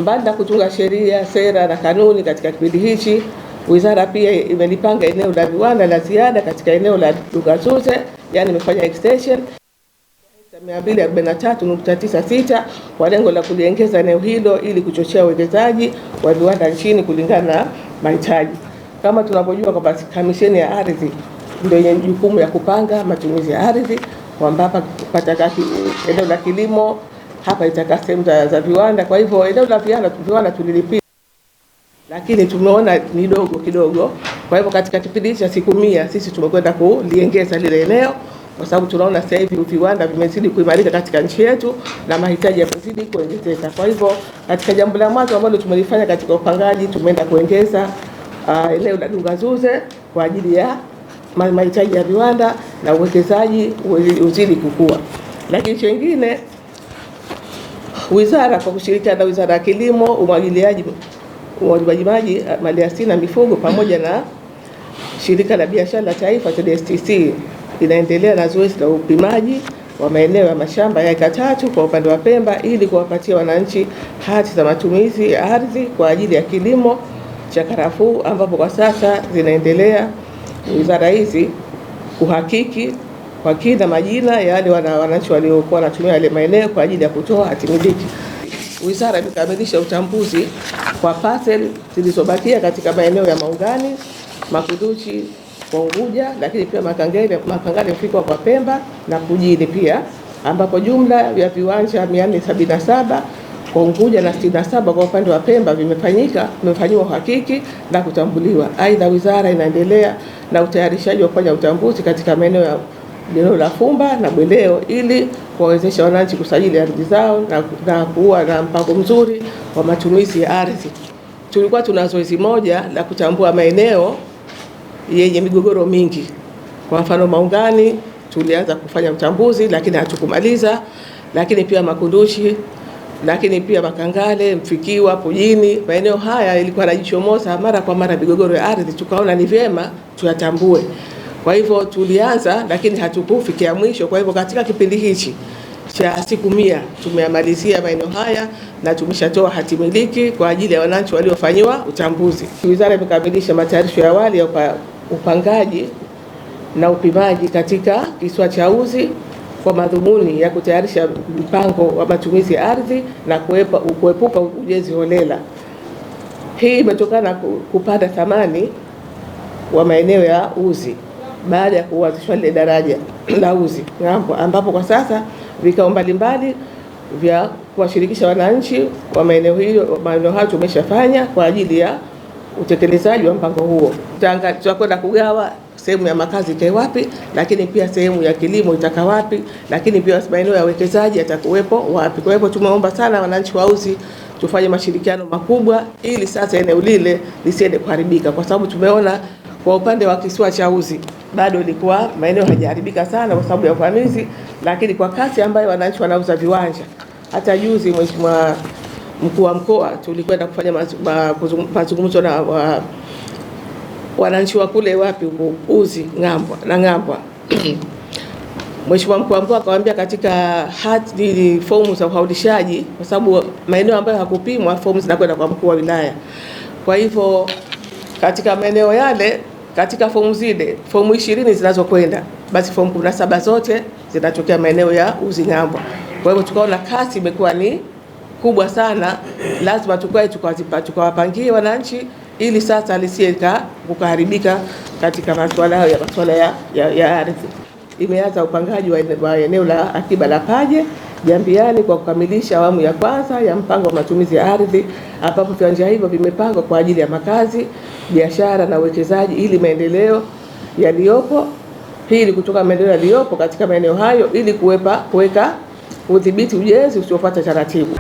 Mbali na kutunga sheria, sera na kanuni katika kipindi hichi, wizara pia imelipanga eneo la viwanda la ziada katika eneo la Lugazuze, yani imefanya extension 243.96 kwa lengo la kuliongeza eneo hilo ili kuchochea uwekezaji wa viwanda nchini kulingana na mahitaji. Kama tunavyojua kwamba Kamisheni ya Ardhi ndio yenye jukumu ya kupanga matumizi ya ardhi, kwamba pataka eneo la kilimo, hapa itakaa sehemu za viwanda. Kwa hivyo eneo la viwanda tulilipia, lakini tumeona ni dogo kidogo. Kwa hivyo katika kipindi cha siku 100 sisi tumekwenda kuliongeza lile eneo, kwa sababu tunaona sasa hivi viwanda vimezidi kuimarika katika nchi yetu na mahitaji yamezidi kuongezeka. Kwa hivyo katika jambo la mwanzo ambalo tumelifanya katika upangaji, tumeenda kuongeza eneo la Lugazuze kwa ajili ya mahitaji ya viwanda na uwekezaji uzidi kukua. Lakini chengine, wizara kwa kushirikiana na Wizara ya Kilimo, Umwagiliaji, Maji, Maliasili na Mifugo pamoja na Shirika la Biashara la Taifa TDSTC inaendelea na zoezi la upimaji wa maeneo ya mashamba ya eka 3 kwa upande wa Pemba ili kuwapatia wananchi hati za matumizi ya ardhi kwa ajili ya kilimo cha karafuu, ambapo kwa sasa zinaendelea wizara hizi kuhakiki kwa kina majina ya wale wananchi waliokuwa wanatumia yale maeneo kwa ajili ya kutoa hati miliki. Wizara imekamilisha utambuzi kwa parcel zilizobakia katika maeneo ya Maungani, Makunduchi kwa Unguja, lakini pia Makangale Mfikwa kwa Pemba na Kujini pia, ambapo jumla ya viwanja 477 kwa Unguja na 67 kwa upande wa Pemba vimefanyiwa uhakiki na kutambuliwa. Aidha, wizara inaendelea na utayarishaji wa kufanya utambuzi katika maeneo la Fumba na Bweleo ili kuwawezesha wananchi kusajili ardhi zao na kuwa na mpango mzuri wa matumizi ya ardhi. Tulikuwa tuna zoezi moja la kutambua maeneo yenye migogoro mingi. Kwa mfano Maungani tulianza kufanya utambuzi lakini hatukumaliza, lakini pia Makunduchi, lakini pia Makangale, Mfikiwa, Pujini, maeneo haya ilikuwa yanajichomoza mara kwa mara migogoro ya ardhi, tukaona ni vyema tuyatambue. Kwa hivyo tulianza lakini hatukufikia mwisho. Kwa hivyo katika kipindi hichi cha siku 100 tumemalizia maeneo haya na tumeshatoa hati miliki kwa ajili ya wananchi waliofanyiwa utambuzi. Wizara imekamilisha matayarisho ya awali ya upangaji na upimaji katika kisiwa cha Uzi kwa madhumuni ya kutayarisha mpango wa matumizi ya ardhi na kuepuka ujenzi holela. Hii imetokana kupanda thamani wa maeneo ya Uzi baada ya kuanzishwa ile daraja la Uzi Ng'ambo, ambapo kwa sasa vikao mbalimbali vya kuwashirikisha wananchi wa maeneo hayo tumeshafanya kwa ajili ya utekelezaji wa mpango huo. Tutakwenda kugawa sehemu ya makazi ikae wapi, lakini pia sehemu ya kilimo itaka wapi, lakini pia maeneo ya uwekezaji yatakuwepo wapi. Kwa hivyo tumeomba sana wananchi wa Uzi tufanye mashirikiano makubwa ili sasa eneo lile lisiende kuharibika, kwa sababu tumeona kwa upande wa kisiwa cha Uzi bado ilikuwa maeneo hajaharibika sana kwa sababu ya uvamizi, lakini kwa kasi ambayo wananchi wanauza viwanja. Hata juzi Mheshimiwa Mkuu wa Mkoa tulikwenda kufanya mazungumzo na wananchi wa kule wapi Uzi Ng'ambwa. Mheshimiwa Mkuu wa Mkoa akawaambia katika hati fomu za uhaudishaji, kwa sababu maeneo ambayo hakupimwa fomu zinakwenda kwa mkuu wa wilaya. Kwa hivyo katika maeneo yale, katika fomu 20 zinazokwenda, basi fomu 17 zote zinatokea maeneo ya Uzi Ng'ambwa. Kwa hivyo tukaona kasi imekuwa ni kubwa sana, lazima tukawapangie wananchi ili sasa lisieka kuharibika katika masuala ya ardhi. Imeanza upangaji wa eneo la akiba la Paje Jambiani kwa kukamilisha awamu ya kwanza ya mpango wa matumizi ya ardhi, ambapo viwanja hivyo vimepangwa kwa ajili ya makazi, biashara na uwekezaji ili maendeleo yaliyopo. Pili, kutoka maendeleo yaliyopo katika maeneo hayo ili kuweka udhibiti ujenzi usiofuata taratibu.